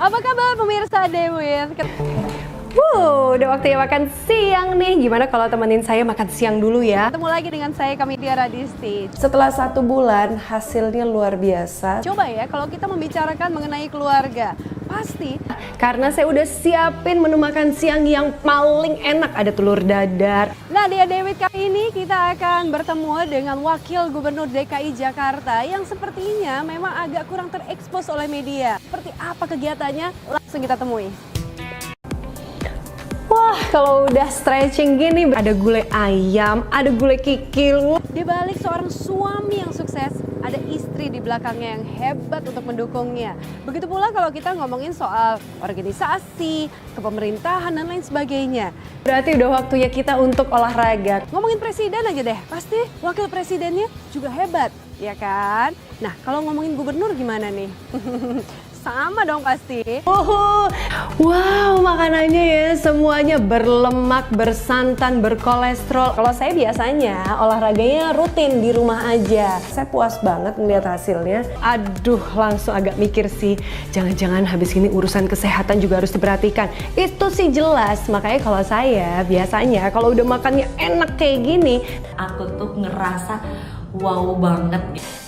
Apa kabar pemirsa Dewit? Udah waktunya makan siang nih. Gimana kalau temenin saya makan siang dulu ya? Ketemu lagi dengan saya Kamidia Radisti. Setelah 1 bulan hasilnya luar biasa. Coba ya kalau kita membicarakan mengenai keluarga, pasti Karena saya udah siapin menu makan siang yang paling enak. Ada telur dadar. Nah, di Dewit kali ini kita akan bertemu dengan Wakil Gubernur DKI Jakarta yang sepertinya memang agak kurang terekspos oleh media. Seperti apa kegiatannya? Langsung kita temui. Wah, kalau udah stretching gini ada gulai ayam, ada gulai kikil. Di balik seorang suami yang sukses, ada istri di belakangnya yang hebat untuk mendukungnya. Begitu pula kalau kita ngomongin soal organisasi, kepemerintahan, dan lain sebagainya. Berarti udah waktunya kita untuk olahraga. Ngomongin presiden aja deh, pasti wakil presidennya juga hebat, ya kan? Nah, kalau ngomongin gubernur gimana nih? Sama dong pasti. Wow, makanannya ya semuanya berlemak, bersantan, berkolesterol. Kalau saya biasanya olahraganya rutin di rumah aja. Saya puas banget ngeliat hasilnya. Aduh, langsung agak mikir sih, jangan-jangan habis ini urusan kesehatan juga harus diperhatikan. Itu sih jelas, makanya kalau saya biasanya kalau udah makannya enak kayak gini, aku tuh ngerasa wow banget.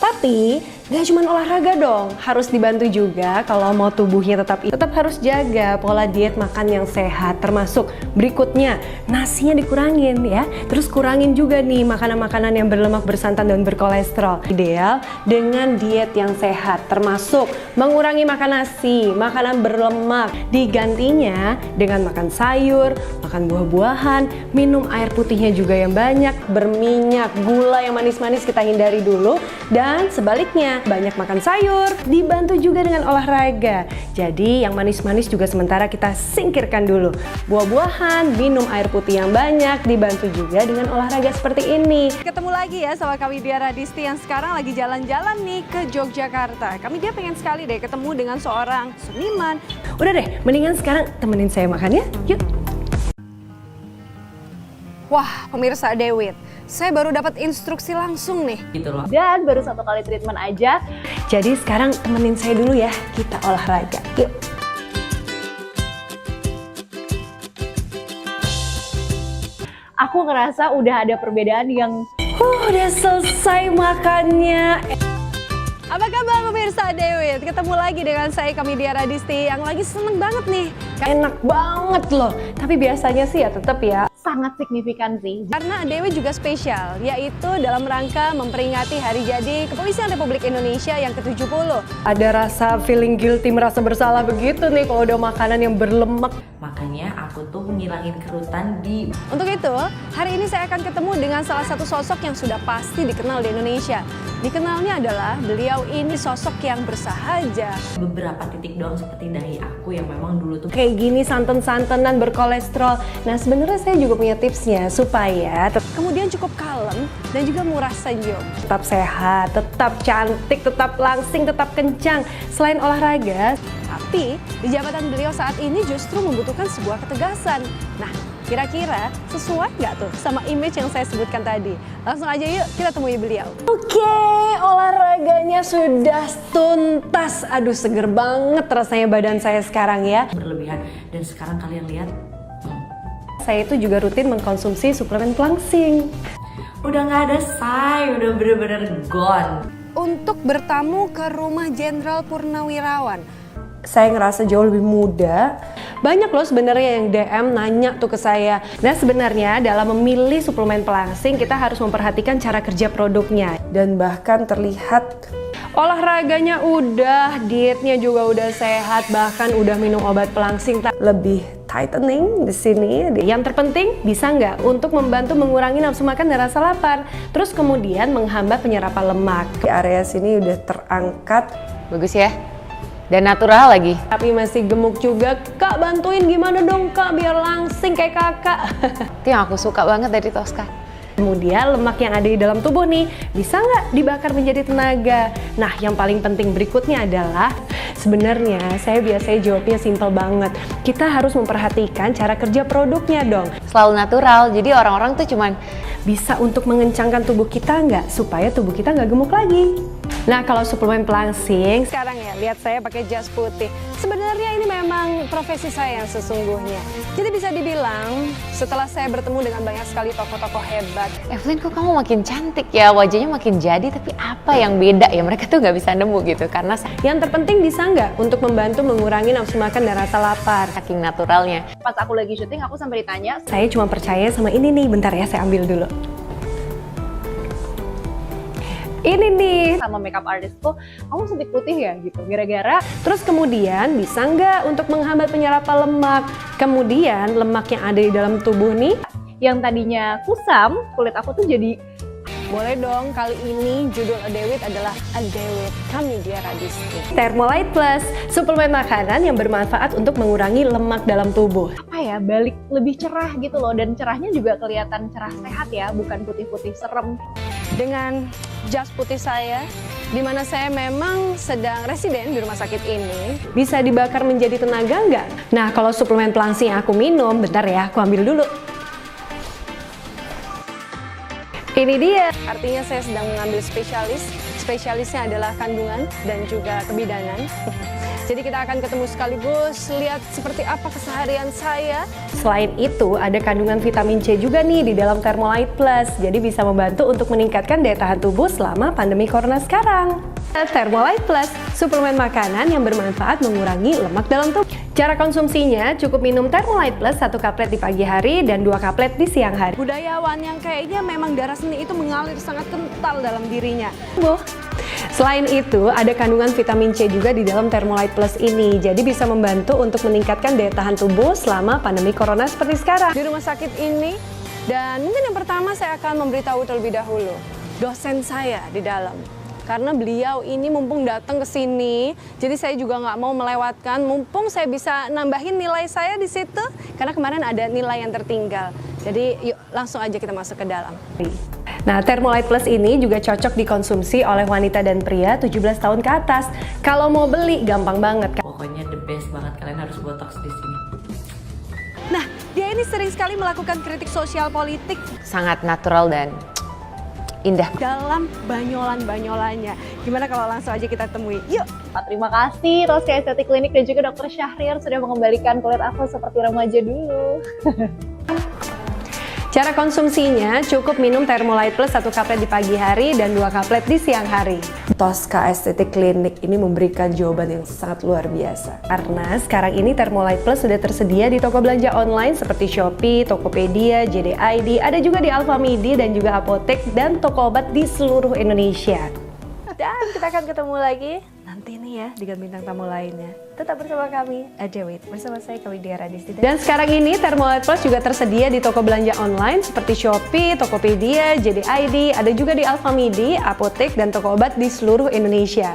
tapi gak cuma olahraga dong, harus dibantu juga kalau mau tubuhnya tetap harus jaga pola diet makan yang sehat. Termasuk berikutnya, nasinya dikurangin ya. Terus kurangin juga nih makanan-makanan yang berlemak, bersantan, dan berkolesterol. Ideal dengan diet yang sehat, termasuk mengurangi makan nasi, makanan berlemak. Digantinya dengan makan sayur, makan buah-buahan, minum air putihnya juga yang banyak, berminyak, gula yang manis-manis kita hindari dulu. Dan sebaliknya, banyak makan sayur, dibantu juga dengan olahraga. Jadi yang manis-manis juga sementara kita singkirkan dulu. Buah-buahan, minum air putih yang banyak, dibantu juga dengan olahraga seperti ini. Ketemu lagi ya sama Kamidia Radisti yang sekarang lagi jalan-jalan nih ke Yogyakarta. Kamidia pengen sekali deh ketemu dengan seorang seniman. Udah deh, mendingan sekarang temenin saya makan ya, yuk. Wah, pemirsa Dewit, saya baru dapat instruksi langsung nih. Gitu loh. Dan baru 1 kali treatment aja. Jadi sekarang temenin saya dulu ya, kita olahraga, yuk. Aku ngerasa udah ada perbedaan yang... Udah selesai makannya. Apa kabar pemirsa Dewit? Ketemu lagi dengan saya Kamidia Radisti yang lagi seneng banget nih. Enak banget loh, tapi biasanya sih ya tetap ya Sangat signifikan sih. Karena Dewit juga spesial, yaitu dalam rangka memperingati hari jadi Kepolisian Republik Indonesia yang ke-70. ada rasa feeling guilty, merasa bersalah begitu nih kalau udah makanan yang berlemak. Makanya aku tuh ngilangin kerutan di... Untuk itu, hari ini saya akan ketemu dengan salah satu sosok yang sudah pasti dikenal di Indonesia. Dikenalnya adalah beliau ini sosok yang bersahaja. beberapa titik doang seperti dahi aku yang memang dulu tuh Kayak gini santan-santanan berkolesterol. Nah sebenarnya saya juga punya tipsnya supaya Kemudian cukup kalem dan juga murah senyum. tetap sehat, tetap cantik, tetap langsing, tetap kencang. Selain olahraga, Tapi di jabatan beliau saat ini justru membutuhkan sebuah ketegasan. Nah, kira-kira sesuai nggak tuh sama image yang saya sebutkan tadi? Langsung aja yuk kita temui beliau. oke, olahraganya sudah tuntas. Aduh seger banget rasanya badan saya sekarang ya. berlebihan. Dan sekarang kalian lihat, Saya itu juga rutin mengkonsumsi suplemen pelangsing. udah nggak ada say, udah bener-bener gone. Untuk bertamu ke rumah Jenderal Purnawirawan. Saya ngerasa jauh lebih muda. Banyak loh sebenarnya yang DM nanya tuh ke saya. Nah sebenarnya dalam memilih suplemen pelangsing kita harus memperhatikan cara kerja produknya. Dan bahkan terlihat olahraganya udah, dietnya juga udah sehat, bahkan udah minum obat pelangsing lebih tightening di sini. Yang terpenting bisa nggak untuk membantu mengurangi nafsu makan dan rasa lapar. Terus kemudian menghambat penyerapan lemak. Di area sini udah terangkat. Bagus ya, dan natural lagi. Tapi masih gemuk juga. Kak bantuin gimana dong kak biar langsing kayak kakak. Itu yang aku suka banget dari Tosca. Kemudian lemak yang ada di dalam tubuh nih bisa nggak dibakar menjadi tenaga? Nah yang paling penting berikutnya adalah sebenarnya saya biasanya jawabnya simpel banget. Kita harus memperhatikan cara kerja produknya dong. Selalu natural, jadi orang-orang tuh cuman bisa untuk mengencangkan tubuh kita nggak? Supaya tubuh kita nggak gemuk lagi. Nah, kalau suplemen pelangsing, Sekarang ya, lihat saya pakai jas putih. Sebenarnya ini memang profesi saya yang sesungguhnya. Jadi bisa dibilang, setelah saya bertemu dengan banyak sekali tokoh-tokoh hebat, Evelyn, kok kamu makin cantik ya, wajahnya makin jadi, tapi apa yang beda ya? Mereka tuh nggak bisa nemu gitu, karena yang terpenting bisa nggak untuk membantu mengurangi nafsu makan dan rasa lapar? saking naturalnya. Pas aku lagi syuting, aku sampai ditanya, Saya cuma percaya sama ini nih, bentar ya saya ambil dulu. Ini nih. sama makeup artistku, kamu suntik putih ya gitu. Gara-gara Terus kemudian bisa nggak untuk menghambat penyerapan lemak? Kemudian lemak yang ada di dalam tubuh nih, yang tadinya kusam, kulit aku tuh jadi boleh dong kali ini judul Adewit adalah Adewit Kamidia Radisti. Thermolite Plus, suplemen makanan yang bermanfaat untuk mengurangi lemak dalam tubuh. apa ya, balik lebih cerah gitu loh. Dan cerahnya juga kelihatan cerah sehat ya, bukan putih-putih serem. Dengan jas putih saya, di mana saya memang sedang residen di rumah sakit ini, Bisa dibakar menjadi tenaga nggak? Nah, kalau suplemen pelangsing yang aku minum, bentar ya, aku ambil dulu. Ini dia. artinya saya sedang mengambil spesialis. Spesialisnya adalah kandungan dan juga kebidanan. Jadi kita akan ketemu sekaligus, lihat seperti apa keseharian saya. Selain itu, ada kandungan vitamin C juga nih di dalam Thermolite Plus. Jadi bisa membantu untuk meningkatkan daya tahan tubuh selama pandemi corona sekarang. Thermolite Plus, suplemen makanan yang bermanfaat mengurangi lemak dalam tubuh. Cara konsumsinya, cukup minum Thermolite Plus 1 kaplet di pagi hari dan 2 kaplet di siang hari. Budayawan yang kayaknya memang darah seni itu mengalir sangat kental dalam dirinya. Selain itu, ada kandungan vitamin C juga di dalam Thermolite Plus ini. Jadi bisa membantu untuk meningkatkan daya tahan tubuh selama pandemi corona seperti sekarang. Di rumah sakit ini, dan mungkin yang pertama saya akan memberitahu terlebih dahulu dosen saya di dalam. Karena beliau ini mumpung datang ke sini, jadi saya juga nggak mau melewatkan. Mumpung saya bisa nambahin nilai saya di situ, karena kemarin ada nilai yang tertinggal. Jadi yuk langsung aja kita masuk ke dalam. Nah, Thermolite Plus ini juga cocok dikonsumsi oleh wanita dan pria 17 tahun ke atas. Kalau mau beli, gampang banget. Pokoknya the best banget, kalian harus botox di sini. Nah, dia ini sering sekali melakukan kritik sosial politik Sangat natural dan indah. dalam banyolan-banyolannya. Gimana kalau langsung aja kita temui? Yuk! Terima kasih Roska Estetik Klinik dan juga Dr. Syahrir sudah mengembalikan kulit aku seperti remaja dulu. Cara konsumsinya, cukup minum Thermolite Plus 1 kaplet di pagi hari dan 2 kaplet di siang hari. Tosca Estetik Klinik ini memberikan jawaban yang sangat luar biasa. Karena sekarang ini Thermolite Plus sudah tersedia di toko belanja online seperti Shopee, Tokopedia, JD.ID, ada juga di Alfamidi dan juga apotek dan toko obat di seluruh Indonesia. Dan kita akan ketemu lagi nanti nih ya dengan bintang tamu lainnya. Tetap bersama kami, Adewit, bersama saya Kamidia Radisti. Dan sekarang ini Thermolite Plus juga tersedia di toko belanja online seperti Shopee, Tokopedia, JD.ID, ada juga di Alfamidi, apotek dan toko obat di seluruh Indonesia.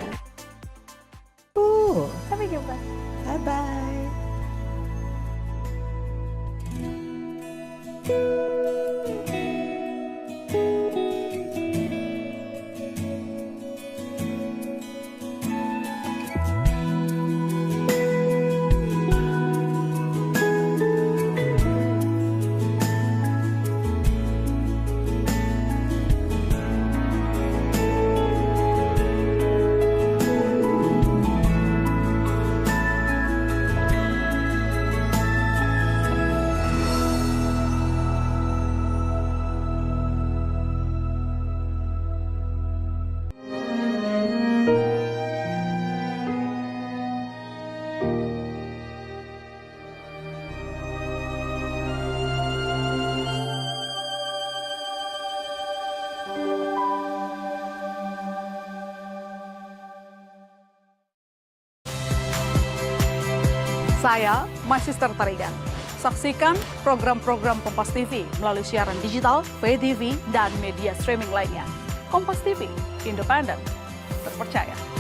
Sampai jumpa. Bye-bye. Saya, My Sister Tarigan. Saksikan program-program Kompas TV melalui siaran digital, pay TV, dan media streaming lainnya. Kompas TV, independen, terpercaya.